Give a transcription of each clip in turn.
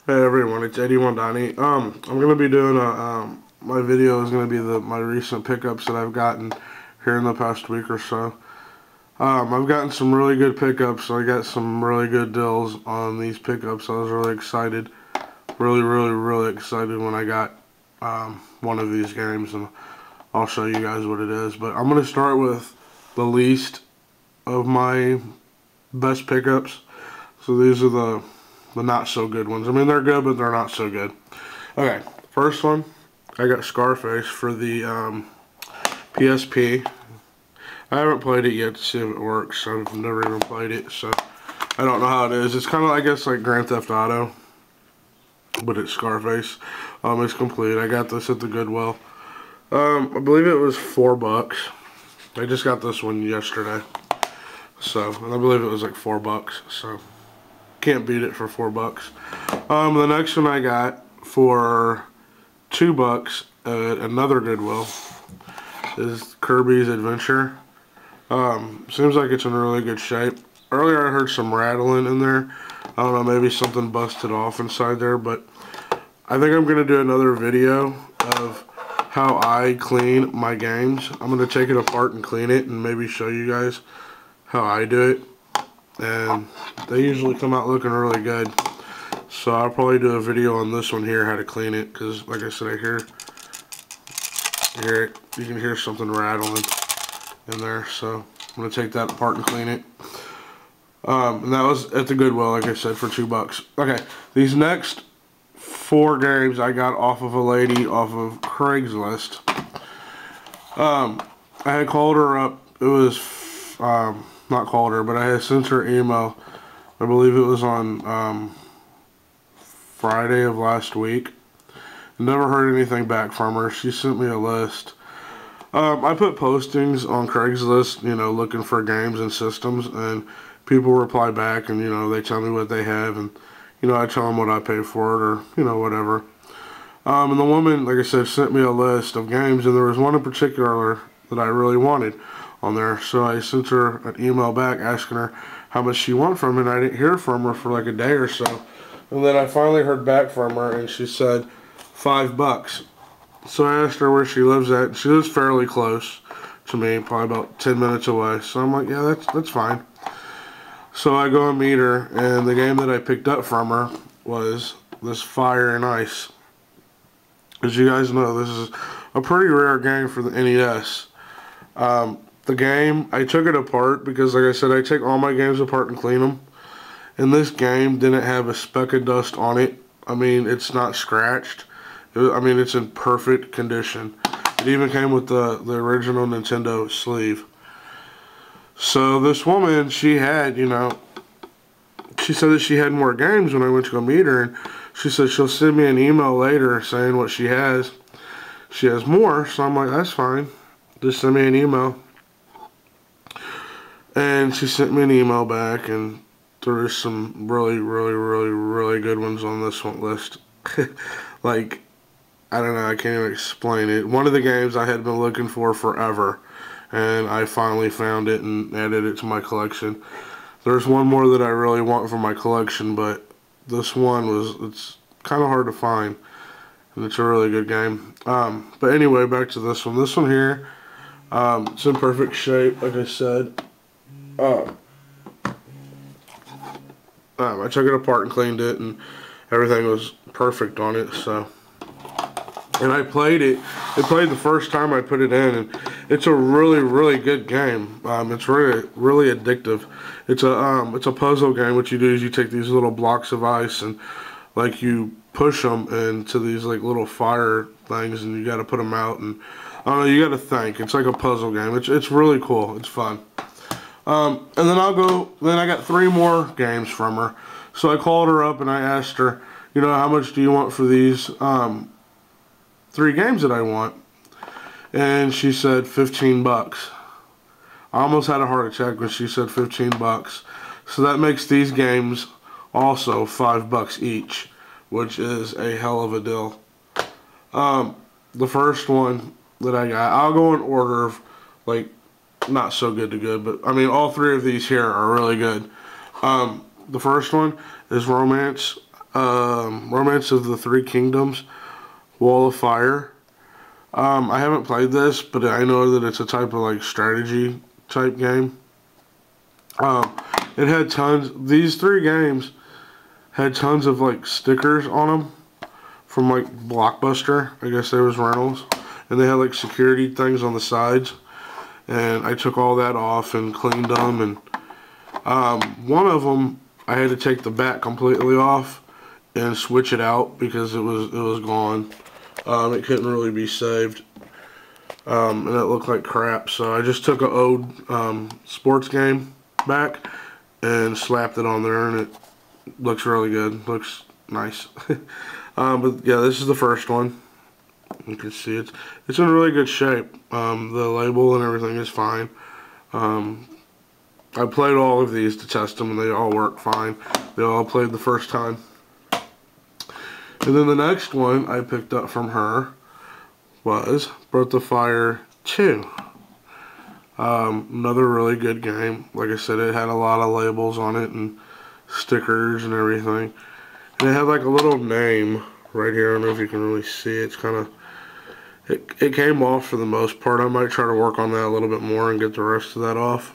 Hey everyone, it's 81 Donnie. I'm gonna be doing my video is gonna be my recent pickups that I've gotten here in the past week or so. I've gotten some really good pickups. I got some really good deals on these pickups. I was really excited, really excited when I got one of these games, and I'll show you guys what it is. But I'm gonna start with the least of my best pickups. So these are the not so good ones. I mean, they're good, but they're not so good. Okay, first one, I got Scarface for the PSP. I haven't played it yet to see if it works. I've never even played it, so I don't know how it is. It's kind of, I guess, like Grand Theft Auto, but it's Scarface. It's complete. I got this at the Goodwill. I believe it was $4. I just got this one yesterday, so, and I believe it was like $4, so can't beat it for $4. The next one I got for $2 at another Goodwill is Kirby's Adventure. Seems like it's in really good shape. Earlier I heard some rattling in there. I don't know, maybe something busted off inside there, but I think I'm going to do another video of how I clean my games. I'm going to take it apart and clean it and maybe show you guys how I do it. And they usually come out looking really good. So I'll probably do a video on this one here, how to clean it, because like I said, I hear it. You can hear something rattling in there. So I'm going to take that apart and clean it. And that was at the Goodwill, like I said, for $2. Okay, these next 4 games I got off of a lady off of Craigslist. I had called her up. It was not called her, but I had sent her email. I believe it was on Friday of last week. Never heard anything back from her. She sent me a list. I put postings on Craigslist, you know, looking for games and systems, and people reply back, and you know, they tell me what they have, and you know, I tell them what I pay for it, or you know, whatever. And the woman, like I said, sent me a list of games, and there was one in particular that I really wanted on there. So I sent her an email back asking her how much she wanted from it. And I didn't hear from her for like a day or so. And then I finally heard back from her, and she said $5. So I asked her where she lives at. She lives fairly close to me, probably about 10 minutes away. So I'm like, yeah, that's fine. So I go and meet her, and the game that I picked up from her was this Fire and Ice. As you guys know, this is a pretty rare game for the NES. The game, I took it apart because, like I said, I take all my games apart and clean them. And this game didn't have a speck of dust on it. I mean, it's not scratched. I mean, it's in perfect condition. It even came with the original Nintendo sleeve. So this woman, she had, you know, she said that she had more games when I went to go meet her. And she said she'll send me an email later saying what she has. She has more, so I'm like, that's fine. Just send me an email. And she sent me an email back, and there's some really good ones on this one list. Like, I don't know, I can't even explain it. One of the games I had been looking for forever, and I finally found it and added it to my collection. There's one more that I really want for my collection, but this one it's kind of hard to find, and it's a really good game. But anyway, back to this one. This one here, it's in perfect shape, like I said. I took it apart and cleaned it, and everything was perfect on it. So, and I played it. It played the first time I put it in, and it's a really good game. It's really addictive. It's a puzzle game. What you do is you take these little blocks of ice and like you push them into these like little fire things, and you got to put them out. And I don't know, you got to think. It's like a puzzle game. It's really cool. It's fun. And then I got 3 more games from her. So I called her up and I asked her, you know, how much do you want for these 3 games that I want? And she said $15. I almost had a heart attack when she said $15. So that makes these games also $5 each, which is a hell of a deal. The first one that I got, I'll go in order of like not so good to good, but I mean all 3 of these here are really good. The first one is Romance Romance of the Three Kingdoms, Wall of Fire. I haven't played this, but I know that it's a type of like strategy type game. It had tons. These three games had tons of like stickers on them from like Blockbuster. I guess there was rentals, and they had like security things on the sides. And I took all that off and cleaned them. And one of them, I had to take the back completely off and switch it out because it was gone. It couldn't really be saved, and it looked like crap. So I just took an old sports game back and slapped it on there, and it looks really good. Looks nice. But yeah, this is the first one. You can see it's in really good shape. The label and everything is fine. I played all of these to test them, and they all work fine. They all played the first time. And then the next one I picked up from her was Breath of Fire 2. Another really good game. Like I said, it had a lot of labels on it and stickers and everything. And it had like a little name right here. I don't know if you can really see it. It's kind of... It came off for the most part. I might try to work on that a little bit more and get the rest of that off.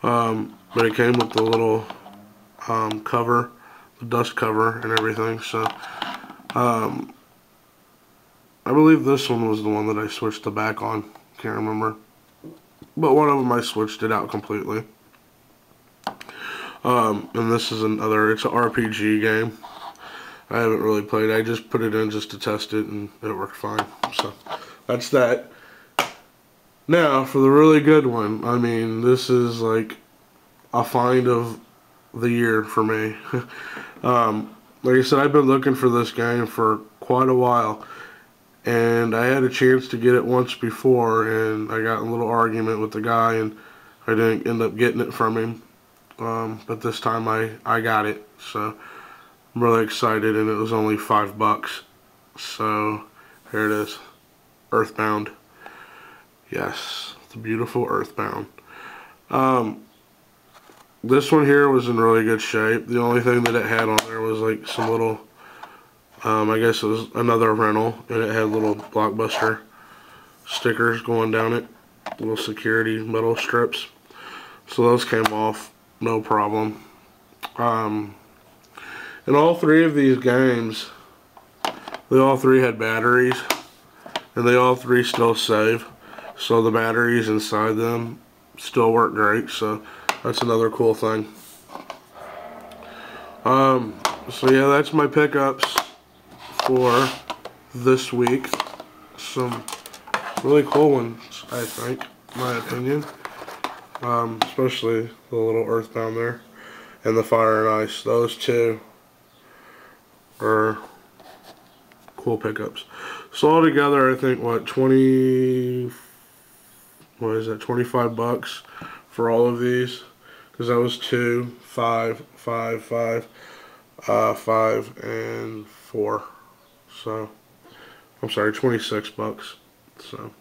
But it came with the little cover, the dust cover and everything. So I believe this one was the one that I switched the back on. Can't remember. But one of them I switched it out completely. And this is another, it's an RPG game. I haven't really played. I just put it in just to test it, and it worked fine. So that's that. Now for the really good one. I mean, this is like a find of the year for me. Like I said, I've been looking for this game for quite a while, and I had a chance to get it once before, and I got in a little argument with the guy, and I didn't end up getting it from him. But this time I got it, so I'm really excited, and it was only $5. So here it is, Earthbound. Yes, the beautiful Earthbound. This one here was in really good shape. The only thing that it had on there was like some little, I guess it was another rental, and it had little Blockbuster stickers going down it, little security metal strips. So those came off, no problem. And all three of these games, they all three had batteries, and they all three still save. So the batteries inside them still work great, so that's another cool thing. So yeah, that's my pickups for this week. Some really cool ones, I think, in my opinion. Especially the little Earthbound there, and the Fire and Ice. Those two are cool pickups. So altogether, I think what, 25 bucks for all of these, because that was 2, 5, 5, 5, 5, and 4. So I'm sorry, 26 bucks. So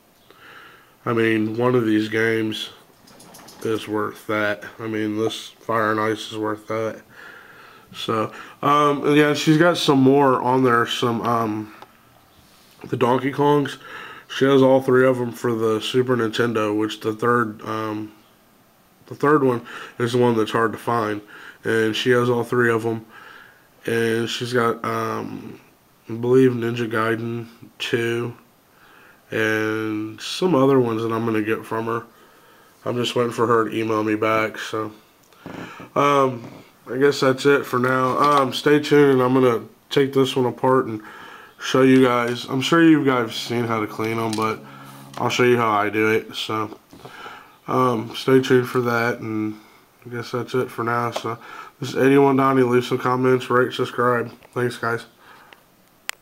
I mean, one of these games is worth that. I mean, this Fire and Ice is worth that. So, yeah, she's got some more on there. Some, the Donkey Kongs. She has all three of them for the Super Nintendo, which the third one is the one that's hard to find. And she has all three of them. And she's got, I believe, Ninja Gaiden 2. And some other ones that I'm going to get from her. I'm just waiting for her to email me back. So, I guess that's it for now. Stay tuned, and I'm going to take this one apart and show you guys. I'm sure you guys have seen how to clean them, but I'll show you how I do it. So, stay tuned for that, and I guess that's it for now. So, this is 81 Donnie. Leave some comments, rate, subscribe. Thanks, guys.